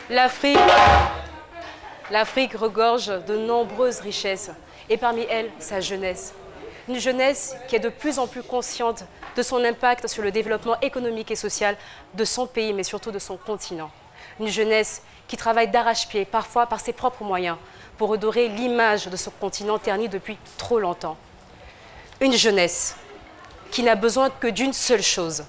L'Afrique regorge de nombreuses richesses et parmi elles, sa jeunesse. Une jeunesse qui est de plus en plus consciente de son impact sur le développement économique et social de son pays, mais surtout de son continent. Une jeunesse qui travaille d'arrache-pied, parfois par ses propres moyens, pour redorer l'image de ce continent terni depuis trop longtemps. Une jeunesse qui n'a besoin que d'une seule chose,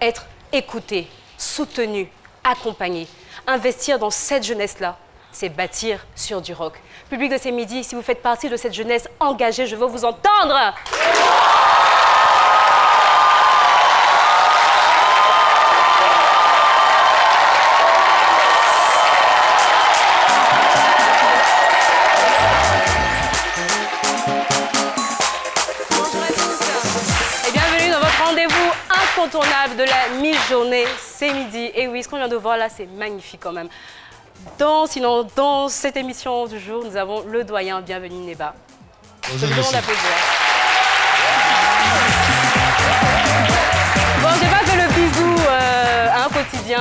être écoutée, soutenue, accompagnée. Investir dans cette jeunesse-là, c'est bâtir sur du roc. Public de ces midis, si vous faites partie de cette jeunesse engagée, je veux vous entendre. Bonjour à tous et bienvenue dans votre rendez-vous incontournable de la mi-journée, c'est midi. Et oui, ce qu'on vient de voir là, c'est magnifique quand même. Sinon, dans cette émission du jour, nous avons le doyen. Bienvenue Neba. Je vous demande d'applaudir. Bon, j'ai pas fait le bisou à un quotidien.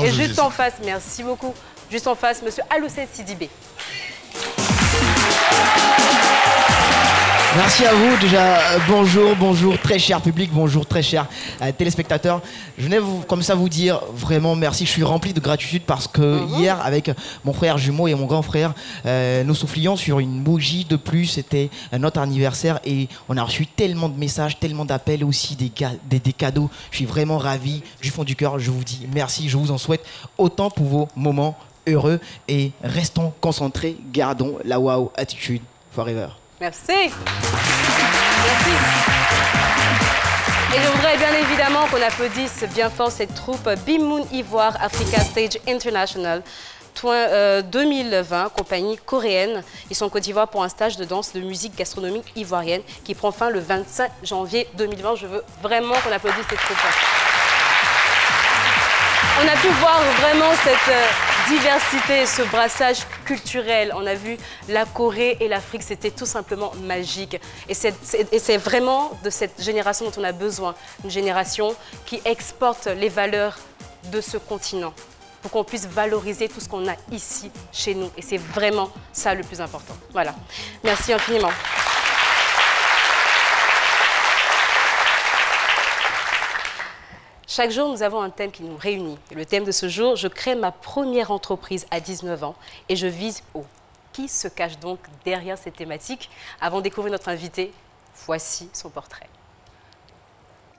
Et juste en face, merci beaucoup. Juste en face, monsieur Aloucet Sidibé. Merci à vous. Déjà, bonjour très cher public, bonjour très chers téléspectateurs. Je venais comme ça vous dire vraiment merci. Je suis rempli de gratitude parce que hier, avec mon frère jumeau et mon grand frère, nous soufflions sur une bougie de plus. C'était notre anniversaire et on a reçu tellement de messages, tellement d'appels aussi, des cadeaux. Je suis vraiment ravi du fond du cœur. Je vous dis merci. Je vous en souhaite autant pour vos moments heureux et restons concentrés. Gardons la wow attitude forever. Merci. Merci. Et je voudrais bien évidemment qu'on applaudisse bien fort cette troupe Bimoun Ivoire Africa Stage International 2020, compagnie coréenne. Ils sont en Côte d'Ivoire pour un stage de danse de musique gastronomique ivoirienne qui prend fin le 25 janvier 2020. Je veux vraiment qu'on applaudisse cette troupe. On a pu voir vraiment cette diversité, ce brassage culturel. On a vu la Corée et l'Afrique, c'était tout simplement magique. Et c'est vraiment de cette génération dont on a besoin. Une génération qui exporte les valeurs de ce continent pour qu'on puisse valoriser tout ce qu'on a ici, chez nous. Et c'est vraiment ça le plus important. Voilà. Merci infiniment. Chaque jour, nous avons un thème qui nous réunit. Et le thème de ce jour, je crée ma première entreprise à 19 ans et je vise haut. Qui se cache donc derrière cette thématique? Avant de découvrir notre invité, voici son portrait.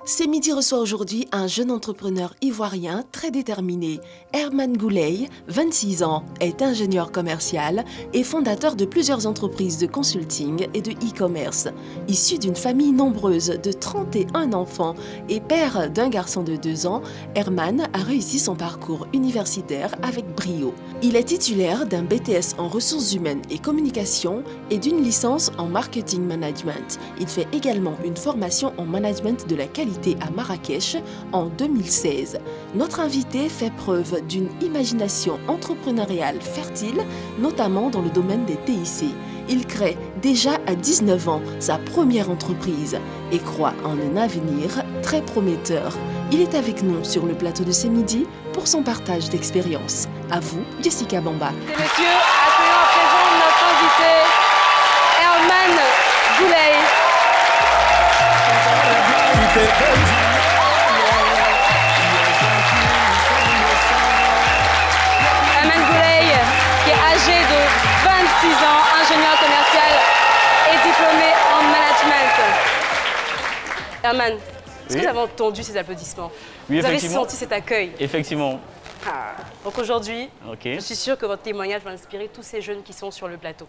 C'est Midi reçoit aujourd'hui un jeune entrepreneur ivoirien très déterminé. Herman Gouley, 26 ans, est ingénieur commercial et fondateur de plusieurs entreprises de consulting et de e-commerce. Issu d'une famille nombreuse de 31 enfants et père d'un garçon de 2 ans, Herman a réussi son parcours universitaire avec brio. Il est titulaire d'un BTS en ressources humaines et communication et d'une licence en marketing management. Il fait également une formation en management de la qualité à Marrakech en 2016. Notre invité fait preuve d'une imagination entrepreneuriale fertile, notamment dans le domaine des TIC. Il crée déjà à 19 ans sa première entreprise et croit en un avenir très prometteur. Il est avec nous sur le plateau de ce midi pour son partage d'expérience. À vous, Jessica Bamba. Et messieurs, accueillons à présent notre invité, Herman Gouley. Herman Gouley, qui est âgé de 26 ans, ingénieur commercial et diplômé en management. Herman, est-ce que vous avez entendu ces applaudissements? Oui, vous avez senti cet accueil? Effectivement. Donc aujourd'hui, je suis sûre que votre témoignage va inspirer tous ces jeunes qui sont sur le plateau.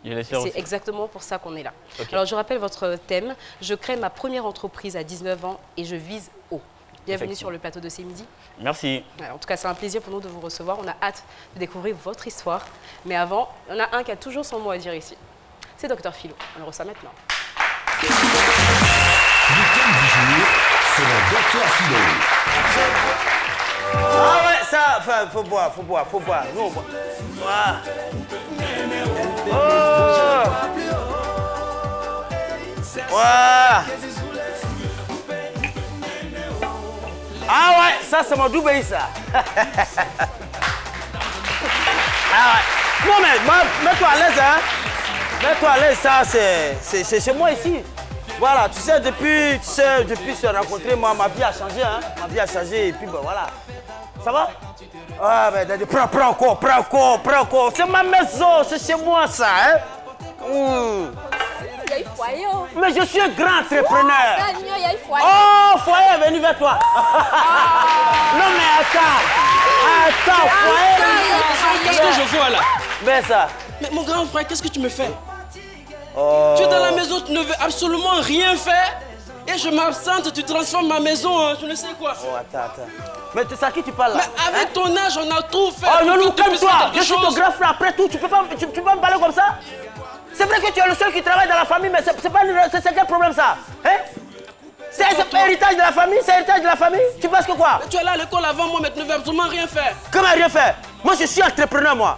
C'est exactement pour ça qu'on est là. Alors je rappelle votre thème, je crée ma première entreprise à 19 ans et je vise haut. Bienvenue sur le plateau de ces midis. Merci. En tout cas, c'est un plaisir pour nous de vous recevoir. On a hâte de découvrir votre histoire. Mais avant, il y en a un qui a toujours son mot à dire ici. C'est Dr Philo. On le reçoit maintenant. Le thème du jour, c'est le Dr Philo. Ah ouais, ça, enfin, faut boire. Nous, on boit. Oh! Wow. Ah ouais, ça c'est mon Dubaï ça. Mets-toi à l'aise, hein. Mets-toi à l'aise, ça, c'est chez moi ici. Voilà, tu sais, depuis se rencontrer, moi, ma vie a changé, hein. Ma vie a changé, et puis, ben voilà. Ça va? Ah, ben, prends encore. C'est ma maison, c'est chez moi, ça, hein. Mais je suis un grand entrepreneur. Oh, foyer, venez vers toi. Non, mais attends, foyer. Qu'est-ce que je vois là? Mais ça. Mais mon grand frère, qu'est-ce que tu me fais? Oh. Tu es dans la maison, tu ne veux absolument rien faire. Et je m'absente, tu transformes ma maison, hein, je ne sais quoi. Oh, attends. Mais c'est à qui tu parles là? Mais avec ton âge, on a tout fait. Oh, non, calme-toi. Je suis ton grand frère après tout. Tu peux pas me parler comme ça? C'est vrai que tu es le seul qui travaille dans la famille, mais c'est quel problème ça? Hein? C'est héritage de la famille? C'est héritage de la famille? Tu penses que quoi? Mais tu es là à l'école avant moi, mais tu ne veux absolument rien faire. Comment rien faire? Moi, je suis entrepreneur, moi.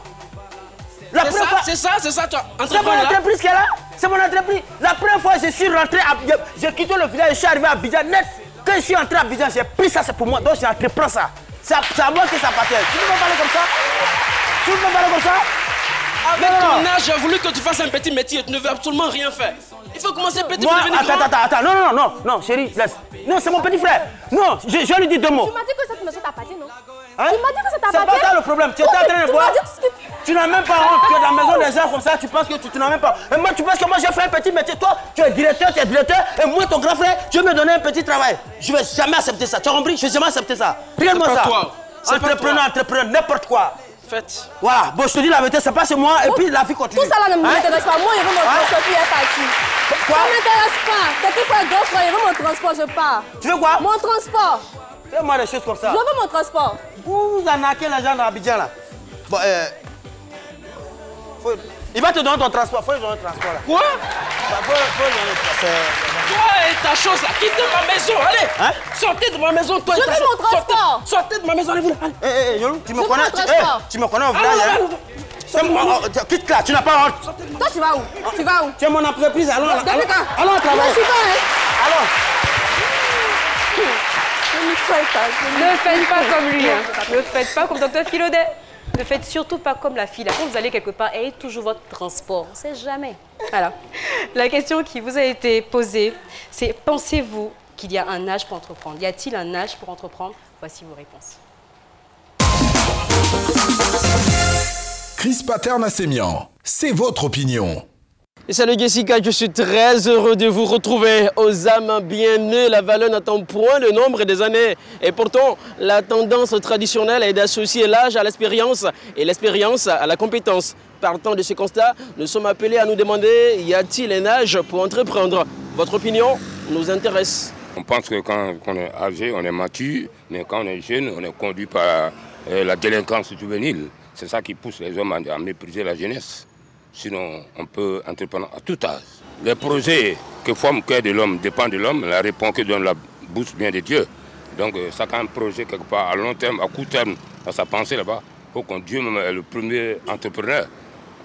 C'est ça, toi. C'est mon entreprise qui est là? C'est mon entreprise. La première fois, je suis rentré à Abidjan, j'ai quitté le village, je suis arrivé à Abidjan net. Quand je suis entré à Abidjan, j'ai pris ça, c'est pour moi. Donc, j'entreprends ça. C'est à moi que ça appartient. Tu peux me parler comme ça? Avec ton âge, j'ai voulu que tu fasses un petit métier, tu ne veux absolument rien faire. Il faut commencer petit pour devenir grand. Attends, non, chérie, laisse. Non, c'est mon petit frère. Non, je lui dis deux mots. Tu m'as dit que cette maison t'appartient, non? Hein? Tu m'as dit que ça t'appartient. C'est pas ça le problème. Tu es en train de voir. Tu n'as même pas honte. Tu es dans la maison des gens comme ça, tu penses que tu n'as même pas. Et moi, tu penses que moi, j'ai fait un petit métier. Toi, tu es directeur, et moi, ton grand frère, tu veux me donner un petit travail. Je ne vais jamais accepter ça. Tu as compris? Je ne vais jamais accepter ça. Regarde-moi ça. Entrepreneur, n'importe quoi. Faites. Voilà, bon, je te dis la vérité, c'est pas chez moi, et puis la vie continue. Tout ça là ne m'intéresse pas. Moi, il veut mon transport, puis il est parti. Quoi? Ça ne m'intéresse pas. Quelqu'un fait un grand frère, il veut mon transport, je pars. Tu veux quoi? Mon transport. Fais-moi des choses comme ça. Je veux mon transport. Vous arnaquez les gens d'Abidjan là. Bon, il va te donner ton transport, faut lui donner le transport là. Quoi? Faut lui donner le transport. Toi et ta chose là, quittez ma maison, allez! Hein? Sortez de ma maison, toi et ta Je veux chose. mon transport. Sortez de ma maison, allez-vous là. Yolou, tu me Je connais? veux mon transport. Tu me connais au village, hein? Quitte là, tu n'as pas honte. Toi, tu vas où? Tu vas où? Tu es mon entreprise, allons Depuis quand? travailler. Je suis pas, hein? Allons. Ne faites pas comme lui, hein. Ne faites pas comme Dr Philaudet. Ne faites surtout pas comme la fille. Quand vous allez quelque part, ayez toujours votre transport. On ne sait jamais. Voilà. La question qui vous a été posée, c'est pensez-vous qu'il y a un âge pour entreprendre? Y a-t-il un âge pour entreprendre? Voici vos réponses. Chris Paterna-Sémian, c'est votre opinion. Et salut Jessica, je suis très heureux de vous retrouver aux âmes bien nées. La valeur n'attend point le nombre des années. Et pourtant, la tendance traditionnelle est d'associer l'âge à l'expérience et l'expérience à la compétence. Partant de ce constat, nous sommes appelés à nous demander, y a-t-il un âge pour entreprendre? Votre opinion nous intéresse. On pense que quand on est âgé, on est mature, mais quand on est jeune, on est conduit par la délinquance juvénile. C'est ça qui pousse les hommes à mépriser la jeunesse. Sinon, on peut entreprendre à tout âge. Les projets que forme le cœur de l'homme dépendent de l'homme. La réponse que donne la bouche vient de Dieu. Donc, chacun projet quelque part à long terme, à court terme, dans sa pensée là-bas, il faut qu'on Dieu même est le premier entrepreneur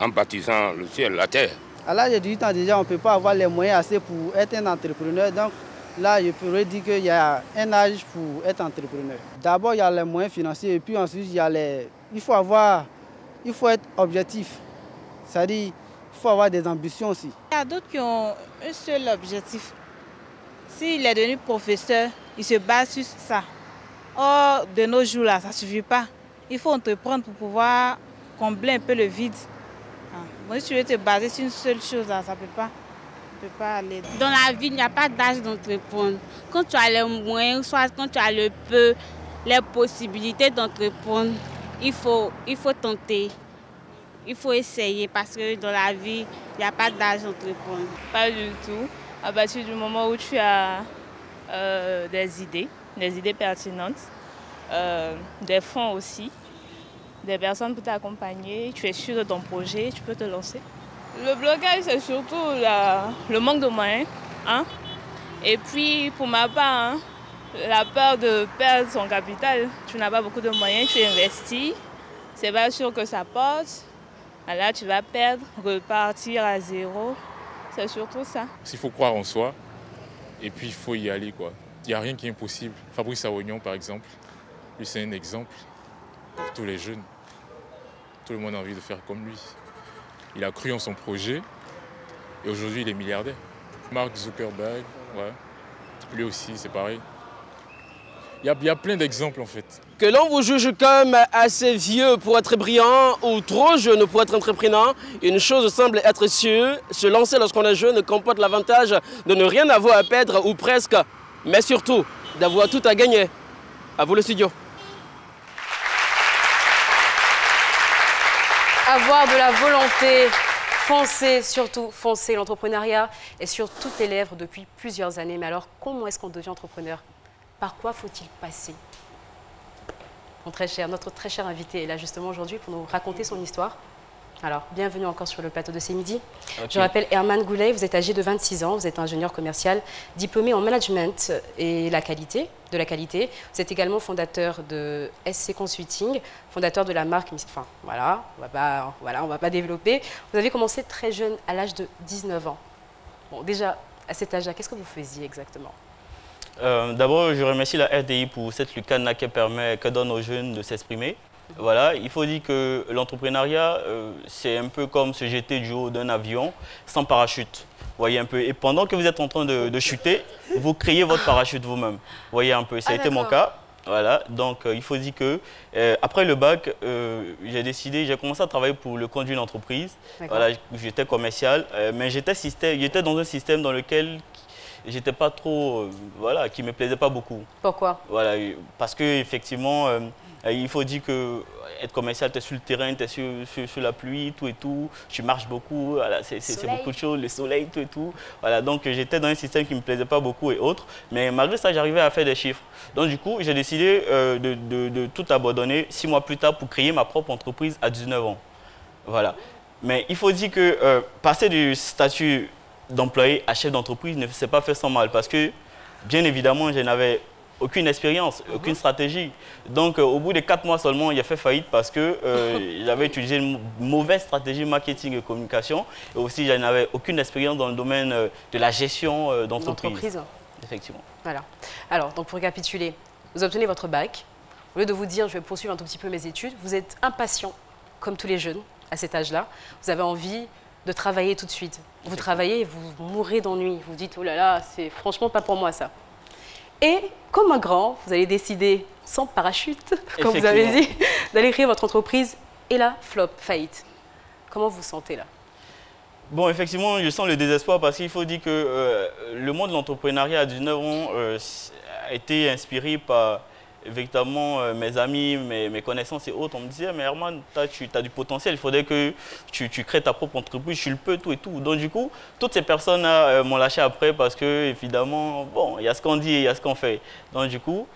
en bâtissant le ciel, la terre. À l'âge de 18 ans, déjà, on ne peut pas avoir les moyens assez pour être un entrepreneur. Donc, là, je pourrais dire qu'il y a un âge pour être entrepreneur. D'abord, il y a les moyens financiers et puis ensuite, il y a il faut être objectif. C'est-à-dire qu'il faut avoir des ambitions aussi. Il y a d'autres qui ont un seul objectif. S'il est devenu professeur, il se base sur ça. Or, de nos jours, là, ça ne suffit pas. Il faut entreprendre pour pouvoir combler un peu le vide. Moi, si tu veux te baser sur une seule chose, là, ça ne peut pas aller. Dans la vie, il n'y a pas d'âge d'entreprendre. Quand tu as les moyens, soit quand tu as le peu, les possibilités d'entreprendre, il faut tenter. Il faut essayer parce que dans la vie, il n'y a pas d'âge d'entreprendre. Pas du tout. À partir du moment où tu as des idées pertinentes, des fonds aussi, des personnes pour t'accompagner, tu es sûr de ton projet, tu peux te lancer. Le blocage, c'est surtout le manque de moyens. Hein? Et puis, pour ma part, la peur de perdre son capital. Tu n'as pas beaucoup de moyens, tu investis, c'est pas sûr que ça porte. Là, tu vas perdre, repartir à zéro. C'est surtout ça. Il faut croire en soi et puis il faut y aller, quoi. Il n'y a rien qui est impossible. Fabrice Awonion, par exemple, lui, c'est un exemple pour tous les jeunes. Tout le monde a envie de faire comme lui. il a cru en son projet et aujourd'hui il est milliardaire. Mark Zuckerberg, ouais. Lui aussi, c'est pareil. Il y a plein d'exemples en fait. Que l'on vous juge comme assez vieux pour être brillant ou trop jeune pour être entrepreneur, une chose semble être sûre, se lancer lorsqu'on est jeune comporte l'avantage de ne rien avoir à perdre ou presque, mais surtout d'avoir tout à gagner. À vous le studio. Avoir de la volonté, foncer, surtout foncer. L'entrepreneuriat est sur toutes les lèvres depuis plusieurs années. Mais alors, comment est-ce qu'on devient entrepreneur? Par quoi faut-il passer? Notre très cher invité est là justement aujourd'hui pour nous raconter son histoire. Alors, bienvenue encore sur le plateau de C'est Midi. Okay. Je rappelle Herman Goulet, vous êtes âgé de 26 ans, vous êtes ingénieur commercial, diplômé en management et de la qualité. Vous êtes également fondateur de SC Consulting, fondateur de la marque, enfin voilà, on va pas développer. Vous avez commencé très jeune, à l'âge de 19 ans. Bon, déjà, à cet âge-là, qu'est-ce que vous faisiez exactement? D'abord, je remercie la RDI pour cette lucane que donne aux jeunes de s'exprimer. Voilà, il faut dire que l'entrepreneuriat, c'est un peu comme se jeter du haut d'un avion sans parachute. Voyez un peu. Et pendant que vous êtes en train de chuter, vous créez votre parachute vous-même. Voyez un peu. Ça a été mon cas. Voilà, donc il faut dire que après le bac, j'ai commencé à travailler pour le compte d'une entreprise. Voilà, j'étais commercial, mais j'étais dans un système dans lequel j'étais pas trop, voilà, qui me plaisait pas beaucoup. Pourquoi? Voilà, parce que effectivement, il faut dire que être commercial, tu es sur le terrain, tu es sur la pluie, tout et tout, tu marches beaucoup, voilà, c'est beaucoup de choses, le soleil, tout et tout. Voilà, donc j'étais dans un système qui me plaisait pas beaucoup et autres, mais malgré ça, j'arrivais à faire des chiffres. Donc du coup, j'ai décidé de tout abandonner 6 mois plus tard pour créer ma propre entreprise à 19 ans. Voilà. Mais il faut dire que passer du statut d'employé à chef d'entreprise ne s'est pas fait sans mal parce que, bien évidemment, je n'avais aucune expérience, aucune stratégie. Donc, au bout de 4 mois seulement, il a fait faillite parce que j'avais utilisé une mauvaise stratégie marketing et communication. Et aussi, je n'avais aucune expérience dans le domaine de la gestion d'entreprise. Effectivement. Voilà. Alors, donc pour récapituler, vous obtenez votre bac. Au lieu de vous dire, je vais poursuivre un tout petit peu mes études, vous êtes impatient, comme tous les jeunes à cet âge-là. Vous avez envie de travailler tout de suite. Vous travaillez et vous mourrez d'ennui. Vous dites, oh là là, c'est franchement pas pour moi ça. Et comme un grand, vous allez décider, sans parachute, comme vous avez dit, d'aller créer votre entreprise. Et là, flop, faillite. Comment vous vous sentez là? Bon, effectivement, je sens le désespoir parce qu'il faut dire que le monde de l'entrepreneuriat à 19 ans a été inspiré par véritablement mes amis, mes connaissances et autres. On me disait, mais Herman, tu as du potentiel, il faudrait que tu crées ta propre entreprise, tu le peux, tout et tout. Donc du coup, toutes ces personnes m'ont lâché après parce que, évidemment, bon, il y a ce qu'on dit et il y a ce qu'on fait. Donc du coup,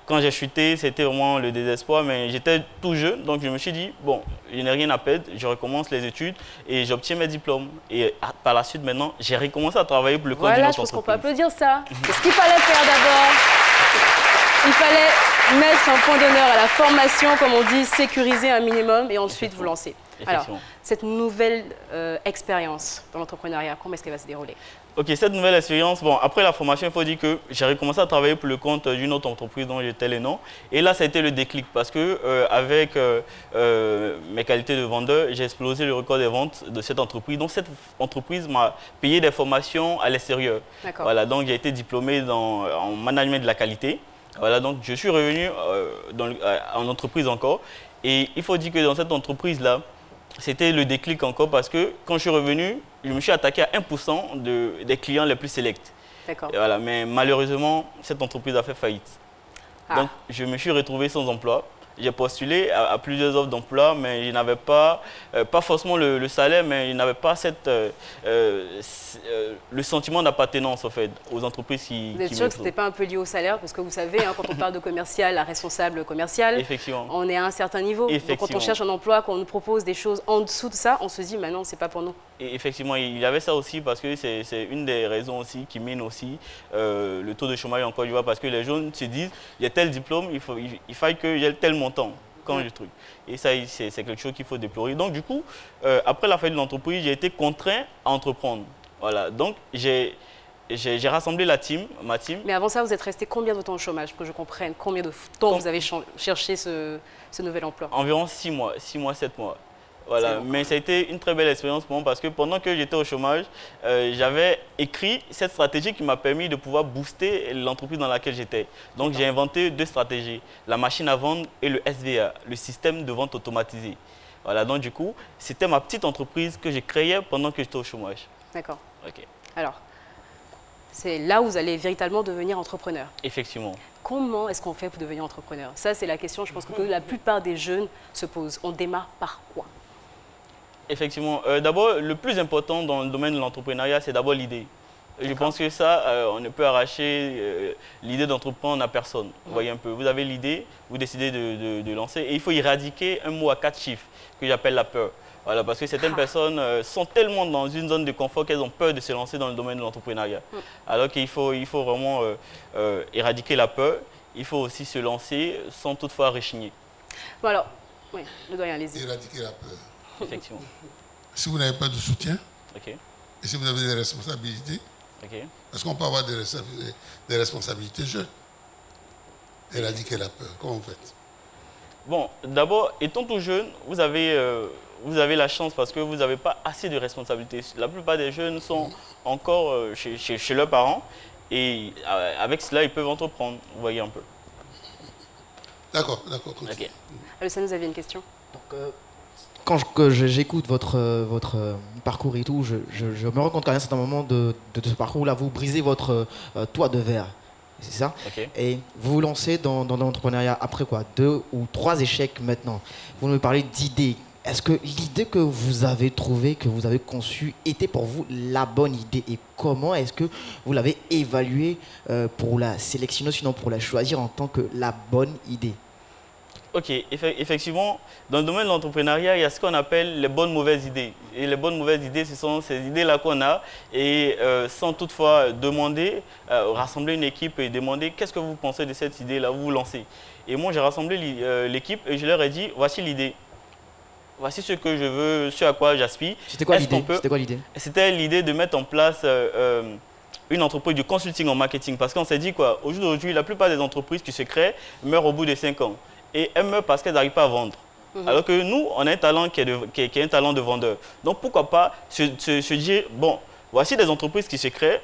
quand j'ai chuté, c'était vraiment le désespoir, mais j'étais tout jeune, donc je me suis dit, bon, je n'ai rien à perdre, je recommence les études et j'obtiens mes diplômes. Et par la suite, maintenant, j'ai recommencé à travailler pour le compte d'une autre entreprise. Voilà, je pense qu'on peut applaudir ça. C'est ce qu'il fallait faire d'abord. Il fallait mettre un point d'honneur à la formation, comme on dit, sécuriser un minimum et ensuite vous lancer. Alors, cette nouvelle expérience dans l'entrepreneuriat, comment est-ce qu'elle va se dérouler? Ok, cette nouvelle expérience, bon, après la formation, il faut dire que j'ai recommencé à travailler pour le compte d'une autre entreprise dont j'étais le nom. Et là, ça a été le déclic parce que avec mes qualités de vendeur, j'ai explosé le record des ventes de cette entreprise. Donc, cette entreprise m'a payé des formations à l'extérieur. Voilà, donc j'ai été diplômé en management de la qualité. Voilà, donc je suis revenu en entreprise encore. Et il faut dire que dans cette entreprise-là, c'était le déclic encore parce que quand je suis revenu, je me suis attaqué à 1% des clients les plus sélects. Voilà, mais malheureusement, cette entreprise a fait faillite. Donc, je me suis retrouvé sans emploi. J'ai postulé à plusieurs offres d'emploi, mais je n'avais pas, pas forcément le salaire, mais je n'avais pas le sentiment d'appartenance en fait, aux entreprises qui... Vous êtes sûr que ce n'était pas un peu lié au salaire? Parce que vous savez, hein, quand on parle de commercial, la responsable commerciale, on est à un certain niveau. Donc quand on cherche un emploi, quand on nous propose des choses en dessous de ça, on se dit, mais non, ce n'est pas pour nous. Et effectivement, il y avait ça aussi parce que c'est une des raisons aussi qui mine aussi le taux de chômage en Côte d'Ivoire parce que les jeunes se disent, il y a tel diplôme, il faille que j'ai tel montant. Le truc. Et ça, c'est quelque chose qu'il faut déplorer. Donc, du coup, après la faillite de l'entreprise, j'ai été contraint à entreprendre. Voilà. Donc, j'ai rassemblé ma team. Mais avant ça, vous êtes resté combien de temps au chômage? Pour que je comprenne combien de temps vous avez cherché ce nouvel emploi? Environ 6 mois, 7 mois. Voilà, mais ça a été une très belle expérience pour moi parce que pendant que j'étais au chômage, j'avais écrit cette stratégie qui m'a permis de pouvoir booster l'entreprise dans laquelle j'étais. Donc j'ai inventé 2 stratégies, la machine à vendre et le SVA, le système de vente automatisé. Voilà, donc du coup, c'était ma petite entreprise que j'ai créée pendant que j'étais au chômage. D'accord. Ok. Alors, c'est là où vous allez véritablement devenir entrepreneur. Effectivement. Comment est-ce qu'on fait pour devenir entrepreneur? Ça, c'est la question, je pense, que la plupart des jeunes se posent. On démarre par quoi? Effectivement. D'abord, le plus important dans le domaine de l'entrepreneuriat, c'est d'abord l'idée. Je pense que ça, on ne peut arracher l'idée d'entreprendre à personne. Vous voyez un peu, vous avez l'idée, vous décidez de lancer et il faut éradiquer un mot à 4 chiffres que j'appelle la peur. Voilà, parce que certaines personnes sont tellement dans une zone de confort qu'elles ont peur de se lancer dans le domaine de l'entrepreneuriat. Alors qu'il faut vraiment éradiquer la peur, il faut aussi se lancer sans toutefois rechigner. Bon alors, oui, le doyen, allez-y. Éradiquer la peur. Effectivement. Si vous n'avez pas de soutien, et si vous avez des responsabilités, parce qu'on peut avoir des responsabilités jeunes, éradiquer la peur, comment vous faites? Bon, d'abord, étant tout jeune, vous avez la chance parce que vous n'avez pas assez de responsabilités. La plupart des jeunes sont encore chez leurs parents et avec cela, ils peuvent entreprendre, vous voyez un peu. D'accord, d'accord. Okay. Alors, ça nous avait une question. Donc, quand j'écoute votre parcours et tout, je me rends compte qu'à un certain moment de ce parcours-là, vous brisez votre toit de verre. C'est ça? Et vous vous lancez dans l'entrepreneuriat après quoi? 2 ou 3 échecs maintenant. Vous me parlez d'idées. Est-ce que l'idée que vous avez trouvée, que vous avez conçue, était pour vous la bonne idée? Et comment est-ce que vous l'avez évaluée pour la sélectionner, sinon pour la choisir en tant que la bonne idée? Ok, effectivement, dans le domaine de l'entrepreneuriat, il y a ce qu'on appelle les bonnes mauvaises idées. Et les bonnes mauvaises idées, ce sont ces idées-là qu'on a et sans toutefois demander, rassembler une équipe et demander qu'est-ce que vous pensez de cette idée-là, vous vous lancez. Et moi, j'ai rassemblé l'équipe et je leur ai dit, voici l'idée. Voici ce que je veux, ce à quoi j'aspire. C'était quoi l'idée? C'était l'idée de mettre en place une entreprise de consulting en marketing. Parce qu'on s'est dit quoi, au jour d'aujourd'hui, la plupart des entreprises qui se créent meurent au bout de 5 ans. Et elles meurent parce qu'elles n'arrivent pas à vendre. Alors que nous, on a un talent qui est un talent de vendeur. Donc pourquoi pas se dire, bon, voici des entreprises qui se créent,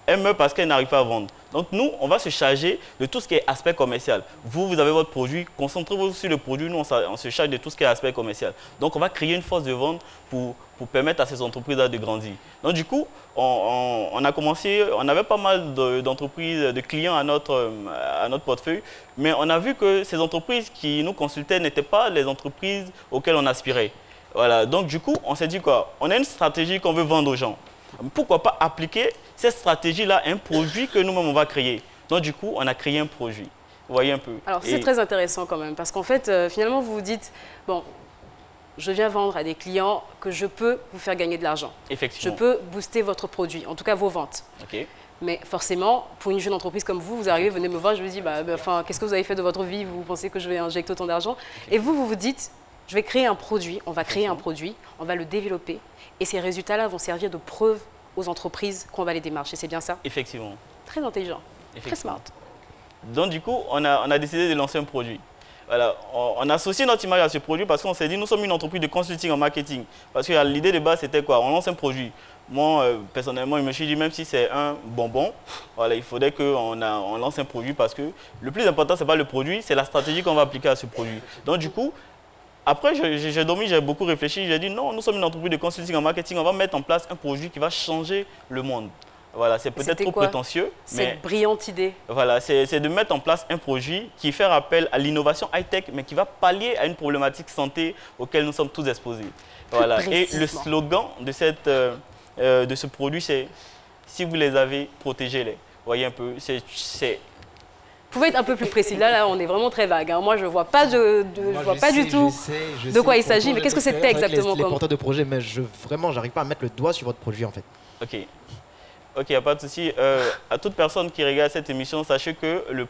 elles meurent parce qu'elles n'arrivent pas à vendre. Donc nous, on va se charger de tout ce qui est aspect commercial. Vous avez votre produit, concentrez-vous sur le produit, nous, on se charge de tout ce qui est aspect commercial. Donc on va créer une force de vente pour permettre à ces entreprises-là de grandir. Donc du coup, on a commencé, on avait pas mal d'entreprises, de clients à notre portefeuille, mais on a vu que ces entreprises qui nous consultaient n'étaient pas les entreprises auxquelles on aspirait. Voilà, donc du coup, on s'est dit quoi, on a une stratégie qu'on veut vendre aux gens. Pourquoi pas appliquer cette stratégie-là à un produit que nous-mêmes on va créer? Donc du coup, on a créé un produit. Vous voyez un peu. Alors c'est très intéressant quand même, parce qu'en fait, finalement, vous vous dites, bon, je viens vendre à des clients que je peux vous faire gagner de l'argent. Effectivement. Je peux booster votre produit, en tout cas vos ventes. Mais forcément, pour une jeune entreprise comme vous arrivez, venez me voir, je vous dis, qu'est-ce que vous avez fait de votre vie? Vous pensez que je vais injecter autant d'argent? Et vous vous dites, je vais créer un produit, on va créer un produit, on va le développer. Et ces résultats-là vont servir de preuve aux entreprises qu'on va les démarcher. C'est bien ça? Effectivement. Très intelligent, très smart. Donc du coup, on a décidé de lancer un produit. Voilà, on a associé notre image à ce produit parce qu'on s'est dit, nous sommes une entreprise de consulting en marketing. Parce que l'idée de base, c'était quoi? On lance un produit. Moi, personnellement, je me suis dit, même si c'est un bonbon, voilà, il faudrait qu'on lance un produit parce que le plus important, ce n'est pas le produit, c'est la stratégie qu'on va appliquer à ce produit. Donc du coup, après, j'ai dormi, j'ai beaucoup réfléchi, j'ai dit non, nous sommes une entreprise de consulting en marketing, on va mettre en place un produit qui va changer le monde. Voilà, c'est peut-être trop prétentieux. Cette brillante idée. Voilà, c'est de mettre en place un produit qui fait appel à l'innovation high-tech, mais qui va pallier à une problématique santé auquel nous sommes tous exposés. Voilà. Et le slogan de ce produit, c'est « Si vous les avez, protégez-les ». Vous voyez un peu, Vous pouvez être un peu plus précis. Là, on est vraiment très vague. Hein. Moi, je ne vois pas, du tout de quoi il s'agit. Mais qu'est-ce que c'était exactement les porteurs de projet, mais vraiment, j'arrive pas à mettre le doigt sur votre produit, en fait. Ok, il n'y a pas de souci. À toute personne qui regarde cette émission, sachez que le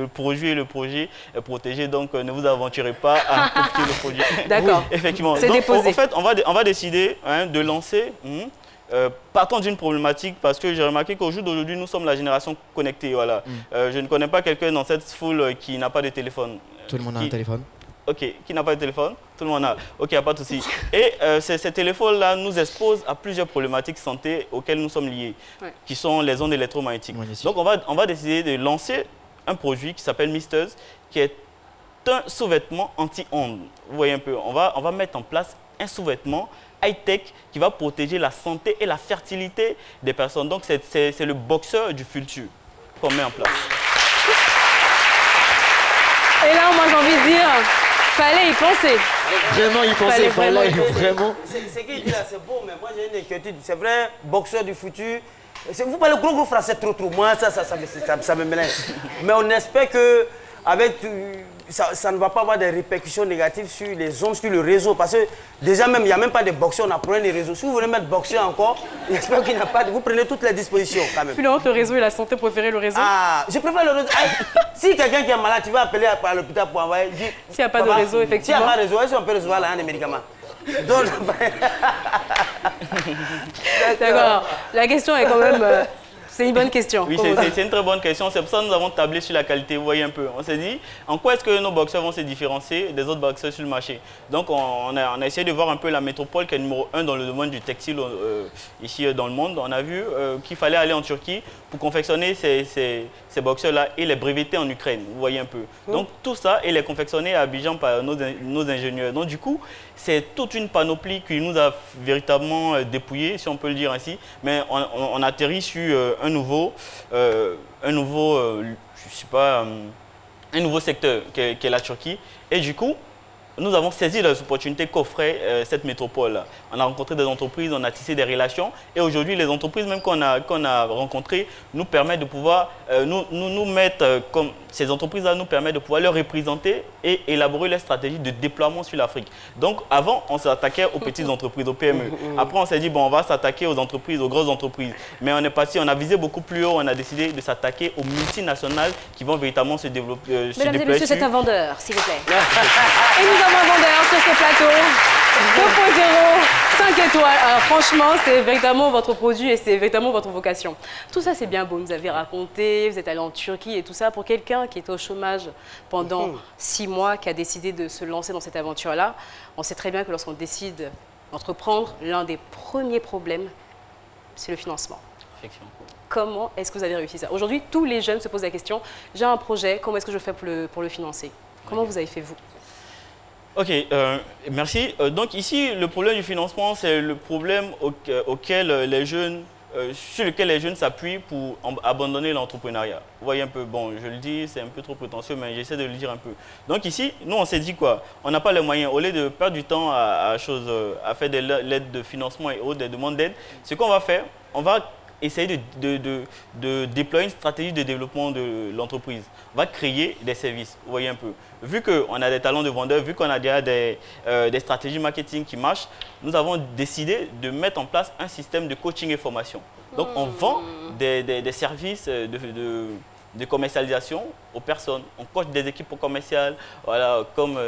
produit est protégé, donc ne vous aventurez pas à copier le produit. D'accord. Effectivement. C'est déposé. En fait, on va décider de lancer... partant d'une problématique, parce que j'ai remarqué qu'au jour d'aujourd'hui, nous sommes la génération connectée. Voilà. Je ne connais pas quelqu'un dans cette foule qui n'a pas de téléphone. Tout le monde a un téléphone. Ok, qui n'a pas de téléphone? Tout le monde a. Ok, il n'y a pas de souci. Et ces téléphones-là nous exposent à plusieurs problématiques santé auxquelles nous sommes liés, qui sont les ondes électromagnétiques. Donc on va décider de lancer un produit qui s'appelle Misteuse, qui est un sous-vêtement anti-ondes. Vous voyez un peu, on va mettre en place un sous-vêtement high-tech qui va protéger la santé et la fertilité des personnes. Donc c'est le boxeur du futur qu'on met en place. Et là, moi j'ai envie de dire, fallait y penser. Vraiment y penser, fallait vraiment. C'est qui dit là, c'est beau, mais moi j'ai une inquiétude. C'est vrai, boxeur du futur. Vous parlez gros français trop. Moi, ça me mélange. Mais on espère que avec ça ne va pas avoir des répercussions négatives sur les ondes, sur le réseau. Parce que déjà même, il n'y a même pas de boxeur, on a problème des réseaux. Si vous voulez mettre boxeur encore, j'espère qu'il n'y a pas de... Vous prenez toutes les dispositions quand même. Puis le réseau et la santé, préférez le réseau? Ah, je préfère le réseau. Si quelqu'un qui est malade, tu vas appeler à l'hôpital pour envoyer... S'il n'y a pas de réseau, effectivement. S'il n'y a pas de réseau, est-ce qu'on peut recevoir là, des médicaments? D'accord. La question est quand même... C'est une bonne question. Oui, c'est une très bonne question. C'est pour ça que nous avons tablé sur la qualité. Vous voyez un peu. On s'est dit, en quoi est-ce que nos boxeurs vont se différencier des autres boxeurs sur le marché? Donc, on a essayé de voir un peu la métropole qui est numéro 1 dans le domaine du textile ici dans le monde. On a vu qu'il fallait aller en Turquie pour confectionner ces boxeurs-là et les breveter en Ukraine. Vous voyez un peu. Donc, tout ça, et les confectionner à Abidjan par nos ingénieurs. Donc, du coup, c'est toute une panoplie qui nous a véritablement dépouillé, si on peut le dire ainsi. Mais on atterrit sur un nouveau secteur qui est la Turquie. Et du coup, nous avons saisi les opportunités qu'offrait cette métropole. On a rencontré des entreprises, on a tissé des relations. Et aujourd'hui, les entreprises même qu'on a rencontrées nous permettent de pouvoir nous mettre comme... Ces entreprises-là nous permettent de pouvoir leur représenter et élaborer leur stratégie de déploiement sur l'Afrique. Donc avant, on s'attaquait aux petites entreprises, aux PME. Après, on s'est dit, bon, on va s'attaquer aux entreprises, aux grosses entreprises. Mais on est parti, on a visé beaucoup plus haut, on a décidé de s'attaquer aux multinationales qui vont véritablement se développer. Mesdames et messieurs, c'est un vendeur, s'il vous plaît. Et nous avons un vendeur sur ce plateau. 2.0, 5 étoiles. Alors franchement, c'est véritablement votre produit et c'est véritablement votre vocation. Tout ça, c'est bien beau. Vous nous avez raconté, vous êtes allé en Turquie et tout ça. Pour quelqu'un qui était au chômage pendant 6 mois, qui a décidé de se lancer dans cette aventure-là, on sait très bien que lorsqu'on décide d'entreprendre, l'un des premiers problèmes, c'est le financement. Effectivement. Comment est-ce que vous avez réussi ça? Aujourd'hui, tous les jeunes se posent la question, j'ai un projet, comment est-ce que je fais pour le financer? Comment vous avez fait, vous? Ok, merci. Donc ici, le problème du financement, c'est le problème auquel les jeunes, sur lequel les jeunes s'appuient pour abandonner l'entrepreneuriat. Vous voyez un peu, bon, je le dis, c'est un peu trop prétentieux, mais j'essaie de le dire un peu. Donc ici, nous, on s'est dit quoi? On n'a pas les moyens. Au lieu de perdre du temps à faire des lettres de financement et autres, des demandes d'aide, ce qu'on va faire, on va essayer de déployer une stratégie de développement de l'entreprise. On va créer des services, vous voyez un peu. Vu qu'on a des talents de vendeurs, vu qu'on a déjà des stratégies marketing qui marchent, nous avons décidé de mettre en place un système de coaching et formation. Donc on vend des services de commercialisation aux personnes. On coach des équipes commerciales, voilà, comme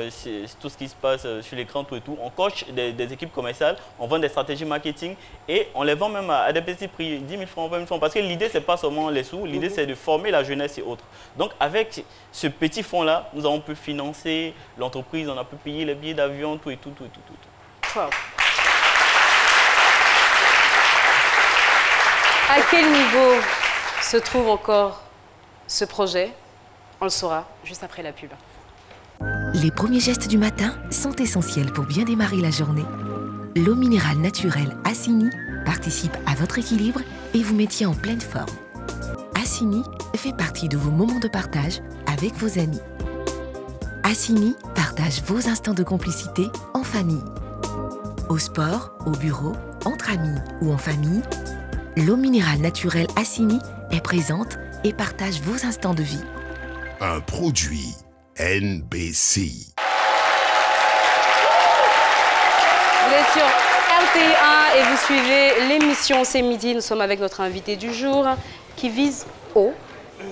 tout ce qui se passe sur l'écran, tout et tout. On coach des équipes commerciales, on vend des stratégies marketing et on les vend même à des petits prix, 10 000 francs, 20 000 francs. Parce que l'idée, ce n'est pas seulement les sous, l'idée, c'est de former la jeunesse et autres. Donc, avec ce petit fonds-là, nous avons pu financer l'entreprise, on a pu payer les billets d'avion, tout et tout. Wow. À quel niveau se trouve encore ce projet? On le saura juste après la pub. Les premiers gestes du matin sont essentiels pour bien démarrer la journée. L'eau minérale naturelle Assini participe à votre équilibre et vous maintient en pleine forme. Assini fait partie de vos moments de partage avec vos amis. Assini partage vos instants de complicité en famille. Au sport, au bureau, entre amis ou en famille, l'eau minérale naturelle Assini est présente et partage vos instants de vie. Un produit NBC. Vous êtes sur RTI1 et vous suivez l'émission C'est midi. Nous sommes avec notre invité du jour qui vise haut.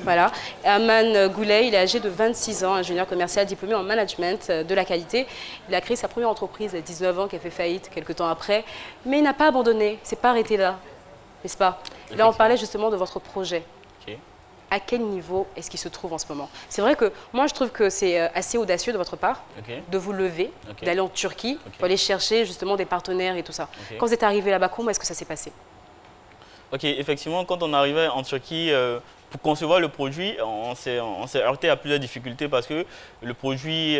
Voilà, Herman Goulet, il est âgé de 26 ans, ingénieur commercial diplômé en management de la qualité. Il a créé sa première entreprise à 19 ans qui a fait faillite quelques temps après. Mais il n'a pas abandonné, il ne s'est pas arrêté là, n'est-ce pas? Là, on parlait justement de votre projet. à quel niveau est-ce qu'il se trouve en ce moment? C'est vrai que moi, je trouve que c'est assez audacieux de votre part de vous lever, d'aller en Turquie pour aller chercher justement des partenaires et tout ça. Quand vous êtes arrivé là-bas, comment est-ce que ça s'est passé? Ok, effectivement, quand on arrivait en Turquie, pour concevoir le produit, on s'est heurté à plusieurs difficultés parce que le produit,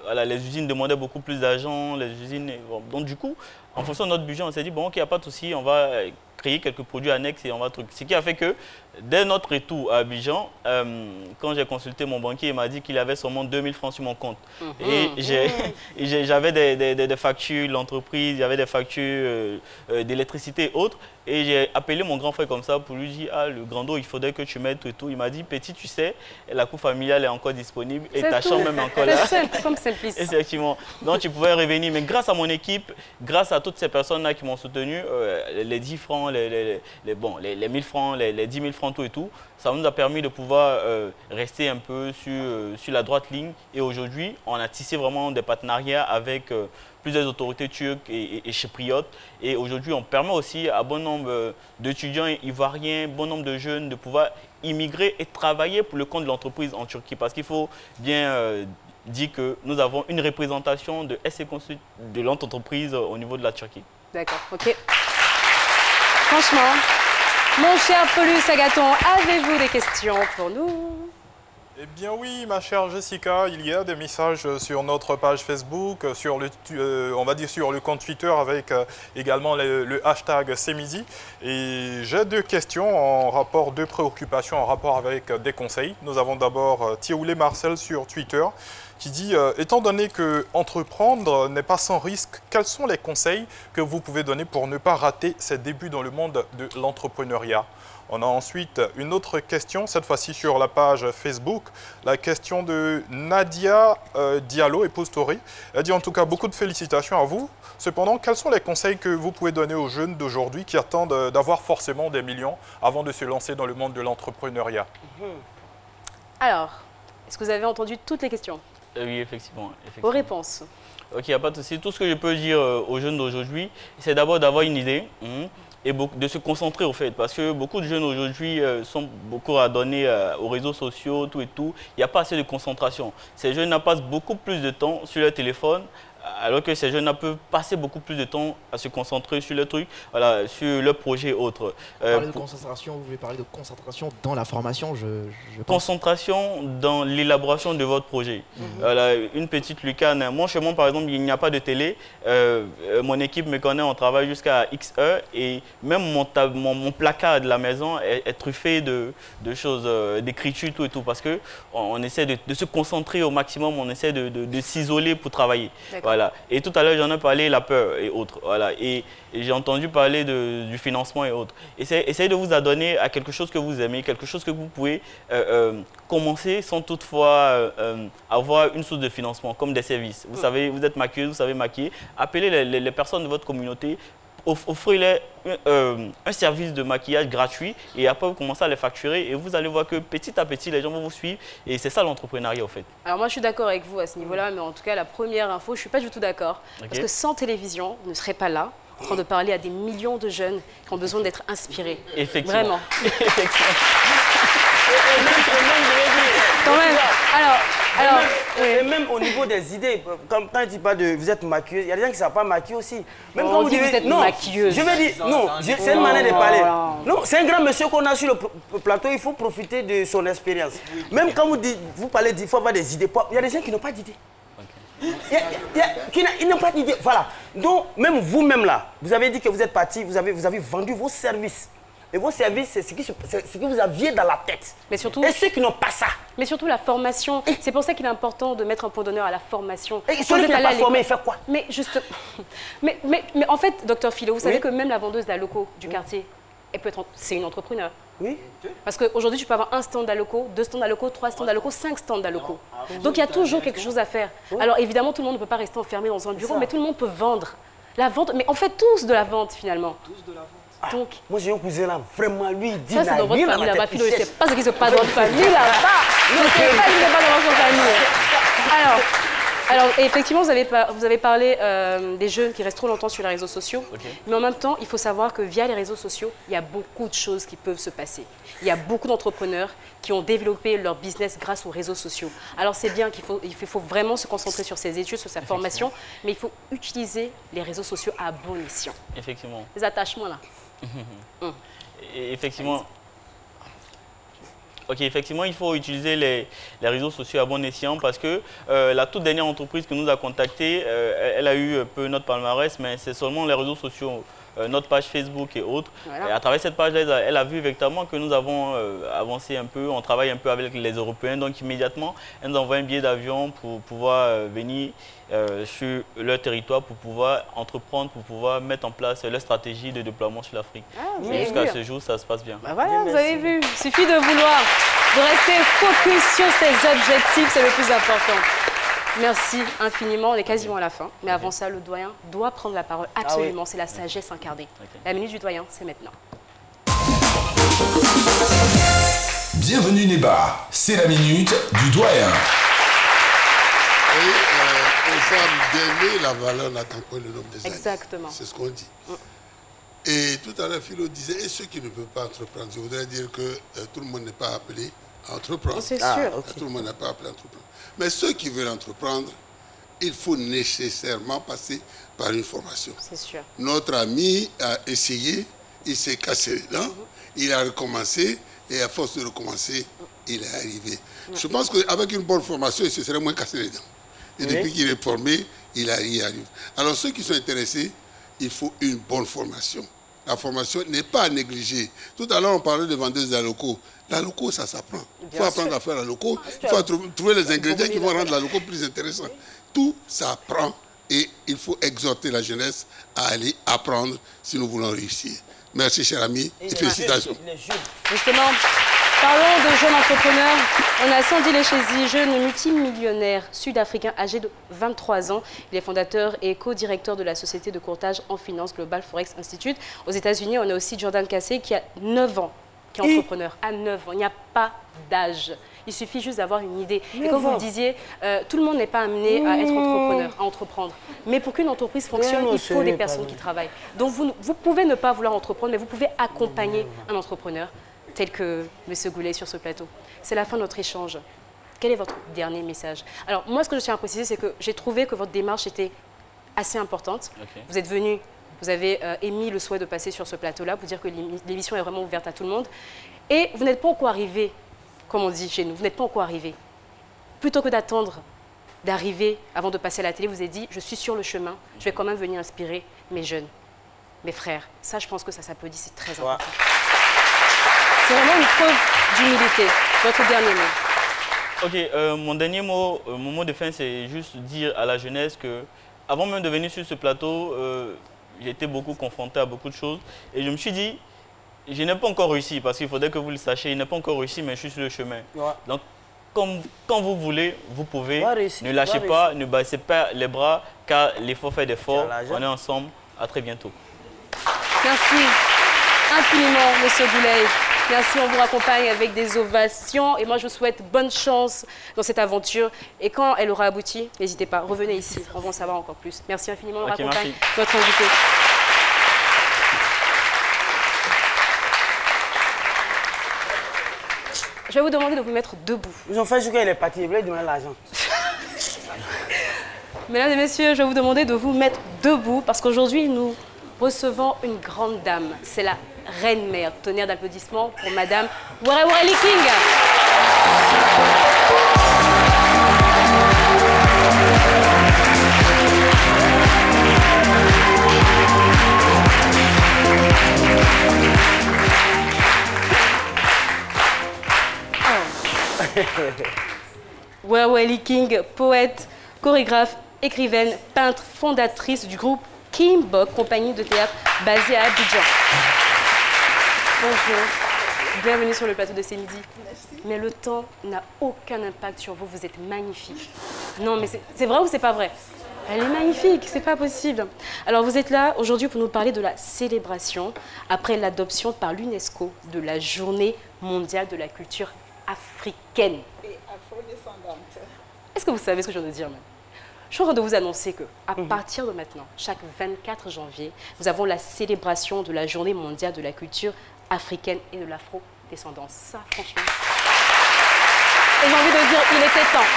voilà, les usines demandaient beaucoup plus d'argent, les usines... Bon, donc du coup, en fonction de notre budget, on s'est dit, bon, ok, il n'y a pas de souci, on va créer quelques produits annexes et on va truc. Ce qui a fait que, dès notre retour à Abidjan, quand j'ai consulté mon banquier, il m'a dit qu'il avait seulement 2000 francs sur mon compte. Et j'avais des factures, l'entreprise, j'avais des factures d'électricité et autres. Et j'ai appelé mon grand frère comme ça pour lui dire, ah, le grand dos, il faudrait que tu mettes tout et tout. Il m'a dit, petit, tu sais, la cour familiale est encore disponible et ta chambre même encore là. C'est simple, simplice. Effectivement. Donc, tu pouvais revenir. Mais grâce à mon équipe, grâce à toutes ces personnes-là qui m'ont soutenu, les 10 francs, les 1000 francs, les 10 000 francs, tout et tout, ça nous a permis de pouvoir rester un peu sur la droite ligne. Et aujourd'hui, on a tissé vraiment des partenariats avec plusieurs autorités turques et chypriotes. Et aujourd'hui, on permet aussi à bon nombre d'étudiants ivoiriens, bon nombre de jeunes de pouvoir immigrer et travailler pour le compte de l'entreprise en Turquie. Parce qu'il faut bien dire que nous avons une représentation de SC Consult de l'entreprise au niveau de la Turquie. D'accord, ok. Franchement, mon cher Paulus Agathon, avez-vous des questions pour nous? Eh bien oui, ma chère Jessica, il y a des messages sur notre page Facebook, sur on va dire sur le compte Twitter avec également le hashtag Semidi. Et j'ai deux questions deux préoccupations en rapport avec des conseils. Nous avons d'abord Thioulé Marcel sur Twitter qui dit « Étant donné que entreprendre n'est pas sans risque, quels sont les conseils que vous pouvez donner pour ne pas rater ses débuts dans le monde de l'entrepreneuriat ?» On a ensuite une autre question, cette fois-ci sur la page Facebook, la question de Nadia Diallo, épouse Toré. Elle dit en tout cas beaucoup de félicitations à vous. Cependant, quels sont les conseils que vous pouvez donner aux jeunes d'aujourd'hui qui attendent d'avoir forcément des millions avant de se lancer dans le monde de l'entrepreneuriat? Alors, est-ce que vous avez entendu toutes les questions? Oui, effectivement. Vos réponses? Ok, il n'y a pas de souci. Tout ce que je peux dire aux jeunes d'aujourd'hui, c'est d'abord d'avoir une idée. Et de se concentrer au fait, parce que beaucoup de jeunes aujourd'hui sont beaucoup à donner aux réseaux sociaux, tout et tout. Il n'y a pas assez de concentration. Ces jeunes passent beaucoup plus de temps sur leur téléphone, alors que ces jeunes peuvent passer beaucoup plus de temps à se concentrer sur le truc, voilà, sur leur projet et autres. Vous parlez de concentration, vous voulez parler de concentration dans la formation, je pense. Concentration dans l'élaboration de votre projet. Voilà, une petite lucane. Moi, chez moi, par exemple, il n'y a pas de télé. Mon équipe me connaît, on travaille jusqu'à X heures et même mon placard de la maison est truffé de choses, d'écriture, tout et tout, parce qu'on essaie de se concentrer au maximum, on essaie de s'isoler pour travailler. Voilà. Et tout à l'heure, j'en ai parlé, la peur et autres. Voilà. Et j'ai entendu parler du financement et autres. Essayez de vous adonner à quelque chose que vous aimez, quelque chose que vous pouvez commencer sans toutefois avoir une source de financement, comme des services. Vous savez, vous êtes maquilleuse, vous savez maquiller. Appelez les personnes de votre communauté, offrez-leur un service de maquillage gratuit et après vous commencez à les facturer et vous allez voir que petit à petit les gens vont vous suivre et c'est ça l'entrepreneuriat en fait. Alors moi je suis d'accord avec vous à ce niveau-là, mais en tout cas la première info, je ne suis pas du tout d'accord. Parce que sans télévision, on ne serait pas là en train de parler à des millions de jeunes qui ont besoin d'être inspirés. Effectivement. Vraiment. Quand même. Et même au niveau des idées, comme quand tu parles de vous êtes maquilleuse, il y a des gens qui ne savent pas maquiller aussi. Même quand vous dites vous êtes maquilleuse. Je veux dire, non, c'est une manière de parler. Non, c'est un grand monsieur qu'on a sur le plateau, il faut profiter de son expérience. Même quand vous parlez d'il faut avoir des idées, il y a des gens qui n'ont pas d'idées. Ils n'ont pas d'idée. Voilà. Donc, même vous-même là, vous avez dit que vous êtes parti, vous avez vendu vos services. Et vos services, c'est ce que vous aviez dans la tête. Mais surtout, et ceux qui n'ont pas ça. Mais surtout la formation. C'est pour ça qu'il est important de mettre un point d'honneur à la formation. Et celui qui n'est pas formé, il fait quoi? Mais juste... mais en fait, docteur Philo, vous savez que même la vendeuse d'Aloco du quartier, c'est une entrepreneur. Oui. Parce qu'aujourd'hui, tu peux avoir un stand d'Aloco, 2 stands d'Aloco, 3 stands d'Aloco, 5 stands d'Aloco. Donc il y a toujours quelque chose à faire. Alors évidemment, tout le monde ne peut pas rester enfermé dans un bureau, mais tout le monde peut vendre. La vente, mais on fait tous de la vente finalement. Tous de la vente. Donc, moi j'ai un cousin là, vraiment lui il dit ça c'est dans votre famille là-bas, Philo, je ne sais pas ce qui se passe dans votre famille là-bas. Je ne sais pas ce qui se passe dans votre famille. Alors, Alors, effectivement, vous avez parlé des jeunes qui restent trop longtemps sur les réseaux sociaux. Mais en même temps, il faut savoir que via les réseaux sociaux, il y a beaucoup de choses qui peuvent se passer. Il y a beaucoup d'entrepreneurs qui ont développé leur business grâce aux réseaux sociaux. Alors, c'est bien qu'il faut vraiment se concentrer sur ses études, sur sa formation, mais il faut utiliser les réseaux sociaux à bon escient. Effectivement. Les attachements, là. Et effectivement. Ok, effectivement, il faut utiliser les réseaux sociaux à bon escient parce que la toute dernière entreprise que nous a contactée, elle a eu un peu notre palmarès, mais c'est seulement les réseaux sociaux, notre page Facebook et autres. Voilà. Et à travers cette page-là, elle a vu véritablement que nous avons avancé un peu, on travaille un peu avec les Européens, donc immédiatement, elle nous envoie un billet d'avion pour pouvoir venir sur leur territoire, pour pouvoir entreprendre, pour pouvoir mettre en place leur stratégie de déploiement sur l'Afrique. Jusqu'à ce jour, ça se passe bien. Bah voilà, vous avez vu, il suffit de vouloir, de rester focus sur ses objectifs, c'est le plus important. Merci infiniment, on est quasiment à la fin. Mais avant ça, le doyen doit prendre la parole, absolument, c'est la sagesse incarnée. La minute du doyen, c'est maintenant. Bienvenue Néba, c'est la minute du doyen. Oui, aux âmes d'aimer, la valeur n'attend pas le nombre des années. Exactement. C'est ce qu'on dit. Et tout à l'heure, Philo disait, et ceux qui ne peuvent pas entreprendre, je voudrais dire que tout le monde n'est pas appelé à entreprendre. C'est sûr. Tout le monde n'est pas appelé à entreprendre. Mais ceux qui veulent entreprendre, il faut nécessairement passer par une formation. C'est sûr. Notre ami a essayé, il s'est cassé les dents, il a recommencé, et à force de recommencer, il est arrivé. Je pense qu'avec une bonne formation, il se serait moins cassé les dents. Et depuis qu'il est formé, il arrive. Alors ceux qui sont intéressés, il faut une bonne formation. La formation n'est pas à négliger. Tout à l'heure, on parlait de vendeuses à locaux. La loco, ça s'apprend. Il faut apprendre à faire la loco. Il faut trouver les ingrédients qui vont rendre la loco plus intéressante. Tout s'apprend et il faut exhorter la jeunesse à aller apprendre si nous voulons réussir. Merci, cher ami, et félicitations. Justement, parlons de jeunes entrepreneurs. On a Sandy Lechesi, jeune multimillionnaire sud-africain âgé de 23 ans. Il est fondateur et co-directeur de la société de courtage en finance Global Forex Institute. Aux États-Unis, on a aussi Jordan Cassé qui a 9 ans, qui est entrepreneur. À 9 ans, il n'y a pas d'âge. Il suffit juste d'avoir une idée. Et comme vous le disiez, tout le monde n'est pas amené à être entrepreneur, à entreprendre. Mais pour qu'une entreprise fonctionne, il faut des personnes qui travaillent. Donc vous pouvez ne pas vouloir entreprendre, mais vous pouvez accompagner un entrepreneur tel que M. Goulet sur ce plateau. C'est la fin de notre échange. Quel est votre dernier message? Alors moi, ce que je tiens à préciser, c'est que j'ai trouvé que votre démarche était assez importante. Vous êtes venu, vous avez émis le souhait de passer sur ce plateau-là pour dire que l'émission est vraiment ouverte à tout le monde. Et vous n'êtes pas encore arrivé, comme on dit chez nous, vous n'êtes pas encore arrivé. Plutôt que d'attendre d'arriver avant de passer à la télé, vous avez dit, je suis sur le chemin, je vais quand même venir inspirer mes jeunes, mes frères. Ça, je pense que ça s'applaudit, c'est très important. C'est vraiment une preuve d'humilité. Votre dernier mot. Ok, mon dernier mot, mon mot de fin, c'est juste dire à la jeunesse que, avant même de venir sur ce plateau, j'ai été beaucoup confronté à beaucoup de choses. Et je me suis dit, je n'ai pas encore réussi, parce qu'il faudrait que vous le sachiez, je n'ai pas encore réussi, mais je suis sur le chemin. Donc, quand vous voulez, vous pouvez. Ne lâchez pas, ne baissez pas les bras, car l'effort fait des forts. On est ensemble. À très bientôt. Merci infiniment, M. Goulet. Merci, on vous raccompagne avec des ovations. Et moi, je vous souhaite bonne chance dans cette aventure. Et quand elle aura abouti, n'hésitez pas, revenez ici. On va en savoir encore plus. Merci infiniment, on raccompagne notre invité. Je vais vous demander de vous mettre debout. Ils ont fait jusqu'à il est parti, ils voulaient demander l'argent. Mesdames et messieurs, je vais vous demander de vous mettre debout parce qu'aujourd'hui, nous recevons une grande dame. C'est la reine-mère. Tonnerre d'applaudissements pour Madame Wara Liking. Wara Liking, poète, chorégraphe, écrivaine, peintre, fondatrice du groupe Kimbok, compagnie de théâtre basée à Abidjan. Bonjour, bienvenue sur le plateau de C'est Midi. Mais le temps n'a aucun impact sur vous, vous êtes magnifique. Non, mais c'est vrai ou c'est pas vrai? Elle est magnifique, c'est pas possible. Alors vous êtes là aujourd'hui pour nous parler de la célébration après l'adoption par l'UNESCO de la Journée mondiale de la culture africaine. Et afro-descendante. Est-ce que vous savez ce que je viens de dire, même? Je suis en train de vous annoncer qu'à partir de maintenant, chaque 24 janvier, nous avons la célébration de la Journée mondiale de la culture africaine et de l'afro-descendance. Ça, franchement. Et j'ai envie de dire, il était temps.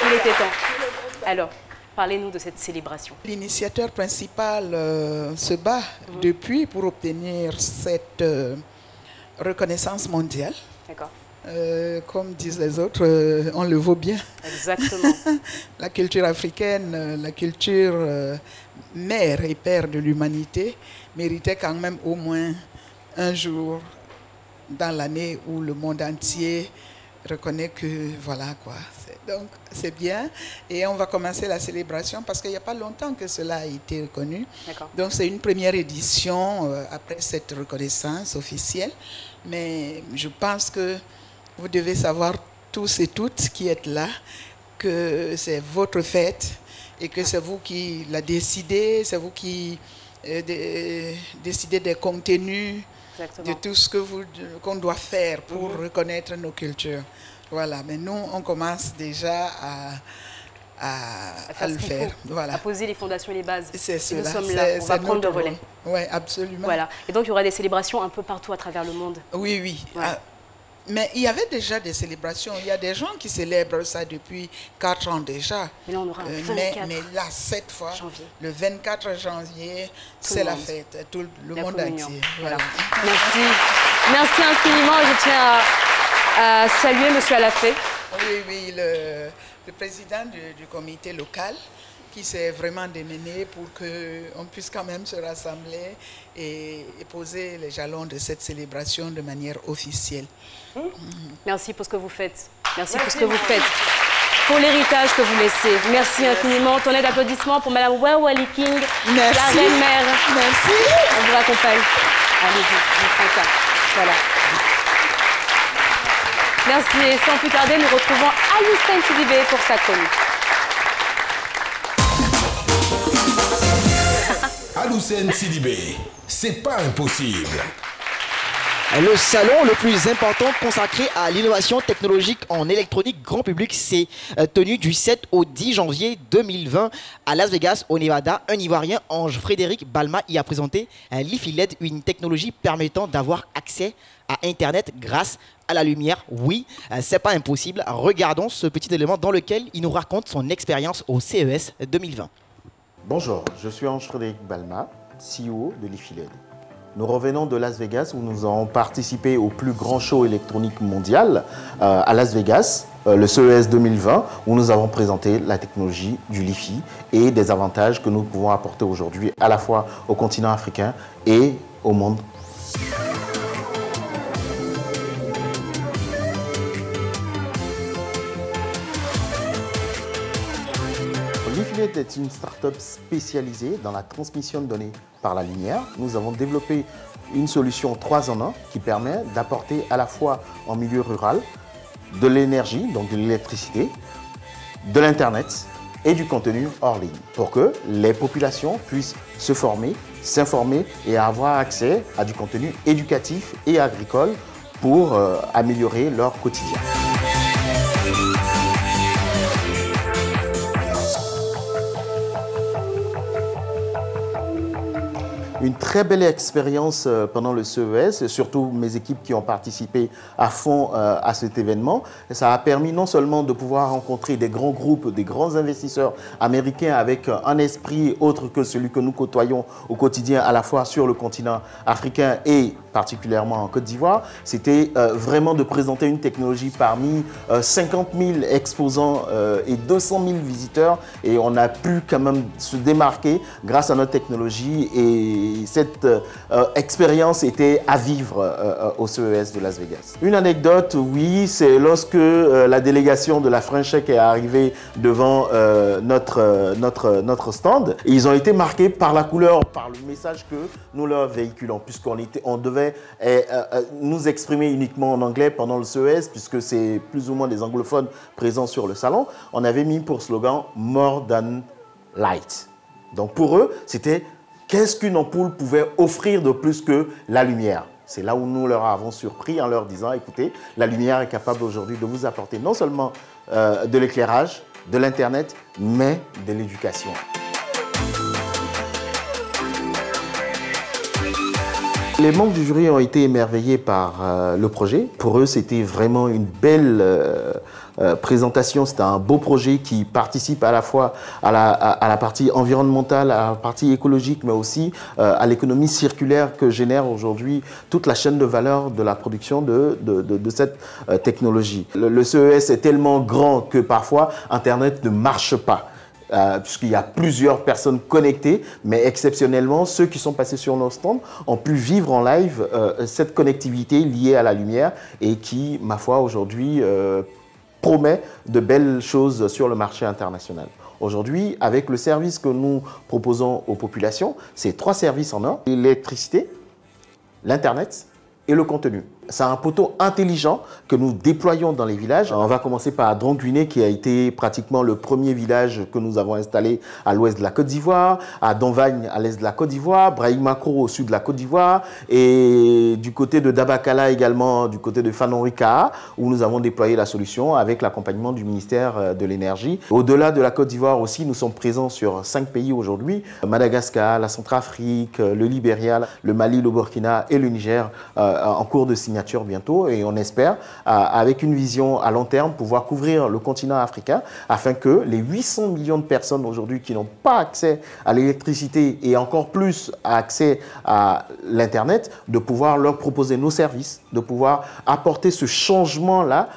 Il était temps. Alors, parlez-nous de cette célébration. L'initiateur principal se bat depuis pour obtenir cette reconnaissance mondiale. D'accord. Comme disent les autres, on le vaut bien. Exactement. La culture africaine, la culture mère et père de l'humanité, méritait quand même au moins un jour dans l'année où le monde entier reconnaît que voilà quoi. Donc c'est bien et on va commencer la célébration parce qu'il n'y a pas longtemps que cela a été reconnu. Donc c'est une première édition après cette reconnaissance officielle. Mais je pense que vous devez savoir tous et toutes qui êtes là que c'est votre fête et que c'est vous qui la décidez, c'est vous qui décidez des contenus, de tout ce qu'on doit faire pour reconnaître nos cultures. Voilà, mais nous, on commence déjà à le faire. Voilà. À poser les fondations et les bases. C'est cela. Nous sommes là, on va prendre le relais. Oui, absolument. Voilà. Et donc, il y aura des célébrations un peu partout à travers le monde. Oui, oui. Ouais. Mais il y avait déjà des célébrations. Il y a des gens qui célèbrent ça depuis 4 ans déjà. Mais là, on aura un 24 mais là, cette fois, janvier. Le 24 janvier, c'est la fête. Tout le monde entier. Voilà. Merci. Merci infiniment. Je tiens à saluer M. Alafé. Oui, oui, le président du comité local qui s'est vraiment démené pour qu'on puisse quand même se rassembler et poser les jalons de cette célébration de manière officielle. Merci pour ce que vous faites. Merci pour ce que vous faites. Pour l'héritage que vous laissez. Merci infiniment. Tonnerre d'applaudissements pour Mme Wawali King, la reine-mère. Merci. On vous raccompagne. Allez-y, je prends ça. Voilà. Merci. Et sans plus tarder, nous retrouvons Alioune Sidibé pour sa chronique. Alioune Sidibé, c'est pas impossible. Le salon le plus important consacré à l'innovation technologique en électronique grand public s'est tenu du 7 au 10 janvier 2020 à Las Vegas, au Nevada. Un Ivoirien, Ange-Frédéric Balma, y a présenté l'IFI LED, une technologie permettant d'avoir accès à Internet grâce à la lumière. Oui, c'est pas impossible. Regardons ce petit élément dans lequel il nous raconte son expérience au CES 2020. Bonjour, je suis Ange-Frédéric Balma, CEO de l'IFI LED. Nous revenons de Las Vegas où nous avons participé au plus grand show électronique mondial à Las Vegas, le CES 2020, où nous avons présenté la technologie du LiFi et des avantages que nous pouvons apporter aujourd'hui à la fois au continent africain et au monde. l'IFI LED est une start-up spécialisée dans la transmission de données par la lumière. Nous avons développé une solution 3 en 1 qui permet d'apporter à la fois en milieu rural de l'énergie, donc de l'électricité, de l'Internet et du contenu hors ligne pour que les populations puissent se former, s'informer et avoir accès à du contenu éducatif et agricole pour améliorer leur quotidien. Une très belle expérience pendant le CES, surtout mes équipes qui ont participé à fond à cet événement. Et ça a permis non seulement de pouvoir rencontrer des grands groupes, des grands investisseurs américains avec un esprit autre que celui que nous côtoyons au quotidien, à la fois sur le continent africain et particulièrement en Côte d'Ivoire. C'était vraiment de présenter une technologie parmi 50 000 exposants et 200 000 visiteurs. Et on a pu quand même se démarquer grâce à notre technologie et cette expérience était à vivre au CES de Las Vegas. Une anecdote, oui, c'est lorsque la délégation de la French Tech est arrivée devant notre stand. Et ils ont été marqués par la couleur, par le message que nous leur véhiculons, puisqu'on devait nous exprimer uniquement en anglais pendant le CES, puisque c'est plus ou moins des anglophones présents sur le salon. On avait mis pour slogan « More than light ». Donc pour eux, c'était qu'est-ce qu'une ampoule pouvait offrir de plus que la lumière? C'est là où nous leur avons surpris en leur disant, écoutez, la lumière est capable aujourd'hui de vous apporter non seulement de l'éclairage, de l'Internet, mais de l'éducation. Les membres du jury ont été émerveillés par le projet. Pour eux, c'était vraiment une belle présentation. C'était un beau projet qui participe à la fois à la partie environnementale, à la partie écologique, mais aussi à l'économie circulaire que génère aujourd'hui toute la chaîne de valeur de la production de cette technologie. Le CES est tellement grand que parfois, Internet ne marche pas. Puisqu'il y a plusieurs personnes connectées, mais exceptionnellement, ceux qui sont passés sur nos stands ont pu vivre en live cette connectivité liée à la lumière et qui, ma foi, aujourd'hui, promet de belles choses sur le marché international. Aujourd'hui, avec le service que nous proposons aux populations, c'est 3 services en un: l'électricité, l'Internet et le contenu. C'est un poteau intelligent que nous déployons dans les villages. On va commencer par Dronguiné, qui a été pratiquement le premier village que nous avons installé à l'ouest de la Côte d'Ivoire, à Donvagne à l'est de la Côte d'Ivoire, Brahim-Macro au sud de la Côte d'Ivoire, et du côté de Dabakala également, du côté de Fanon-Rika, où nous avons déployé la solution avec l'accompagnement du ministère de l'Énergie. Au-delà de la Côte d'Ivoire aussi, nous sommes présents sur 5 pays aujourd'hui: Madagascar, la Centrafrique, le Libéria, le Mali, le Burkina et le Niger, en cours de signature bientôt, et on espère, avec une vision à long terme, pouvoir couvrir le continent africain afin que les 800 millions de personnes aujourd'hui qui n'ont pas accès à l'électricité et encore plus accès à l'Internet, de pouvoir leur proposer nos services, de pouvoir apporter ce changement-là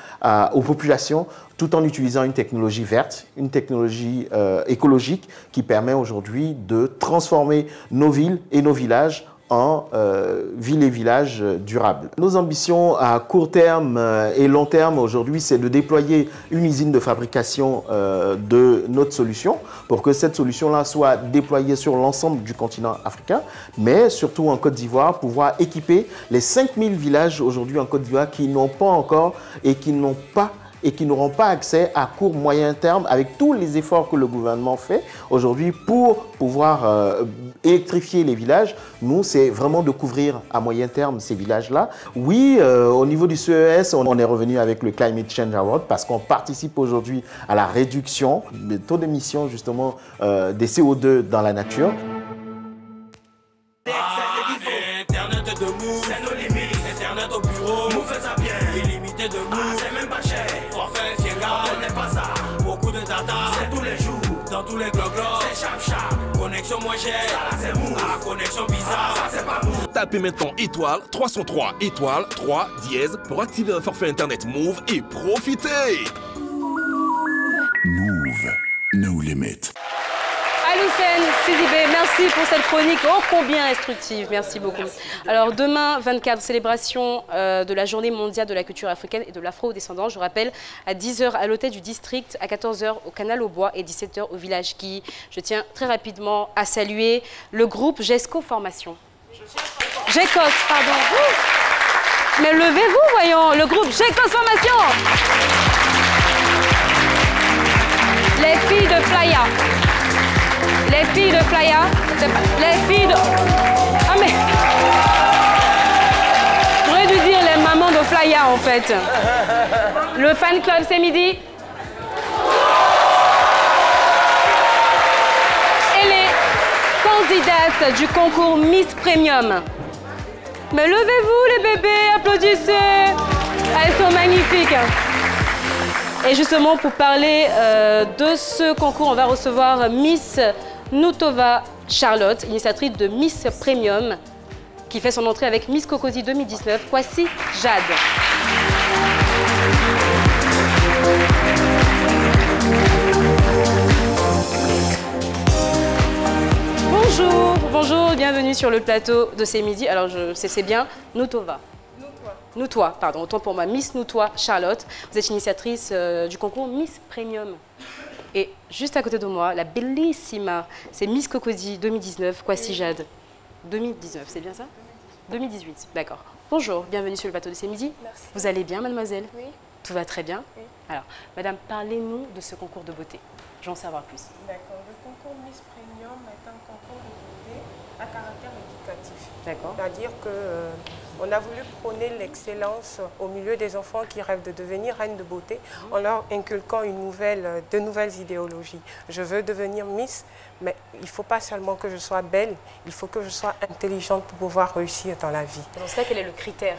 aux populations tout en utilisant une technologie verte, une technologie écologique qui permet aujourd'hui de transformer nos villes et nos villages en villes et villages durables. Nos ambitions à court terme et long terme aujourd'hui, c'est de déployer une usine de fabrication de notre solution pour que cette solution-là soit déployée sur l'ensemble du continent africain, mais surtout en Côte d'Ivoire, pouvoir équiper les 5000 villages aujourd'hui en Côte d'Ivoire qui n'ont pas encore et qui n'auront pas accès à court moyen terme, avec tous les efforts que le gouvernement fait aujourd'hui pour pouvoir électrifier les villages. Nous, c'est vraiment de couvrir à moyen terme ces villages-là. Oui, au niveau du CES, on est revenu avec le Climate Change Award parce qu'on participe aujourd'hui à la réduction des taux d'émission justement des CO2 dans la nature. Internet de mou, c'est nos limites. Internet au bureau, nous fait ça bien. Illimité de mou, c'est même pas cher. Forfait, fienga, on n'est pas ça. Beaucoup de data, c'est tous les jours. Dans tous les glogos, c'est chap. Connexion moins chère, ça là c'est mou. Ah, connexion bizarre, ça c'est pas mou. Tapez maintenant étoile 303 étoile 3 dièse pour activer un forfait internet Move et profitez. Move, no limit. Aloucène Sidibé, merci pour cette chronique ô combien instructive, merci beaucoup. Alors demain, 24, célébration de la journée mondiale de la culture africaine et de l'afro-descendance, je rappelle, à 10h à l'hôtel du district, à 14h au canal au bois et 17h au village qui. Je tiens très rapidement à saluer le groupe GESCO Formation. GECOS, pardon. Mais levez-vous, voyons, le groupe GECOS Formation. Les filles de Playa. Les filles de Playa, les filles de... Ah mais... J'aurais dû dire les mamans de Playa en fait. Le fan club, c'est midi. Et les candidates du concours Miss Premium. Mais levez-vous les bébés, applaudissez. Elles sont magnifiques. Et justement, pour parler de ce concours, on va recevoir Miss Noutova Charlotte, initiatrice de Miss Premium, qui fait son entrée avec Miss Cocody 2019. Voici Jade. Bonjour, bonjour, bienvenue sur le plateau de C'est Midi. Alors, c'est bien Noutova. Noutois, pardon, autant pour moi, Miss Noutois Charlotte. Vous êtes initiatrice du concours Miss Premium. Et juste à côté de moi, la bellissima, c'est Miss Cocody 2019, Kwasi Jade. 2019, c'est bien ça? 2018, d'accord. Bonjour, bienvenue sur le plateau de C'est Midi. Merci. Vous allez bien, mademoiselle? Oui. Tout va très bien? Oui. Alors, madame, parlez-nous de ce concours de beauté. J'en veux savoir plus. D'accord. Le concours Miss Premium est un concours de beauté à caractère éducatif. C'est-à-dire qu'on a voulu prôner l'excellence au milieu des enfants qui rêvent de devenir reines de beauté en leur inculquant de nouvelles idéologies. Je veux devenir Miss, mais il ne faut pas seulement que je sois belle, il faut que je sois intelligente pour pouvoir réussir dans la vie. Dans ce cas, quel est le critère?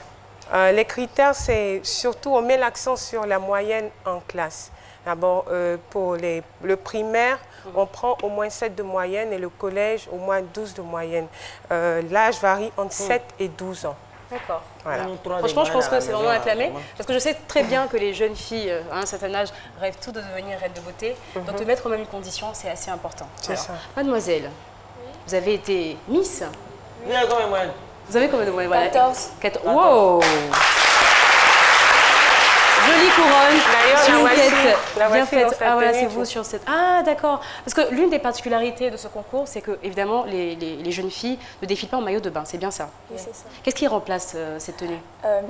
Les critères, c'est surtout, on met l'accent sur la moyenne en classe. D'abord, pour le primaire, on prend au moins 7 de moyenne et le collège, au moins 12 de moyenne. L'âge varie entre 7 et 12 ans. D'accord. Voilà. Franchement, je pense que c'est vraiment acclamé. Parce que je sais très bien que les jeunes filles, à un certain âge, rêvent toutes de devenir reines de beauté. Donc, de mettre au même une condition, c'est assez important. C'est ça. Mademoiselle, vous avez été Miss. Vous avez combien de moyenne? Vous avez combien de moyenne? 14. 14. Wow! Jolie couronne, sur une tête bien faite. Ah voilà, c'est vous sur cette... Ah d'accord. Parce que l'une des particularités de ce concours, c'est que évidemment les jeunes filles ne défilent pas en maillot de bain, c'est bien ça? Oui, c'est ça. Qu'est-ce qui remplace cette tenue?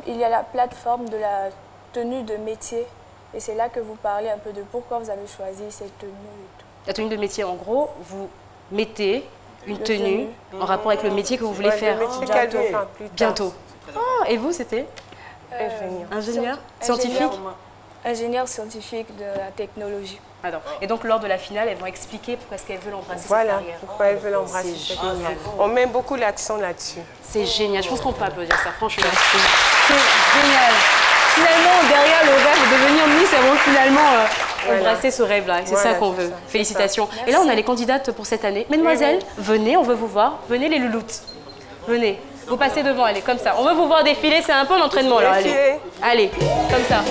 Il y a la plateforme de la tenue de métier. Et c'est là que vous parlez un peu de pourquoi vous avez choisi cette tenue et tout. La tenue de métier, en gros, vous mettez une tenue en rapport avec le métier que vous voulez faire. Bientôt. Ah, et vous, c'était? Ingénieur scientifique? Ingénieur scientifique de la technologie. Alors, et donc lors de la finale, elles vont expliquer pourquoi est-ce qu'elles veulent embrasser cette Voilà, carrière. pourquoi elles veulent embrasser cette carrière. On met beaucoup l'accent là-dessus. C'est génial, je pense qu'on peut applaudir ça, franchement. C'est génial. Finalement, derrière le rêve de devenir Miss, elles vont finalement embrasser ce rêve-là. C'est ça qu'on veut. Félicitations. Et là, on a les candidates pour cette année. Mesdemoiselles, venez, on veut vous voir. Venez les louloutes. Venez. Vous passez devant, allez, comme ça. On veut vous voir défiler, c'est un peu l'entraînement là. Allez, allez, comme ça.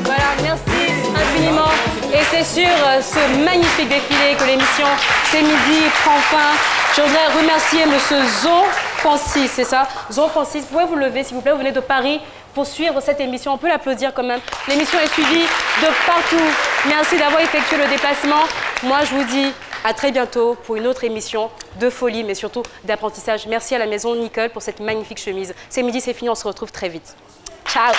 Voilà, merci infiniment. Et c'est sur ce magnifique défilé que l'émission C'est Midi prend fin. Je voudrais remercier Monsieur Zo Francis, c'est ça? Zo Francis, vous pouvez vous lever s'il vous plaît, vous venez de Paris pour suivre cette émission. On peut l'applaudir quand même. L'émission est suivie de partout. Merci d'avoir effectué le déplacement. Moi, je vous dis à très bientôt pour une autre émission de folie, mais surtout d'apprentissage. Merci à la maison Nicole pour cette magnifique chemise. C'est Midi, c'est fini, on se retrouve très vite. Ciao!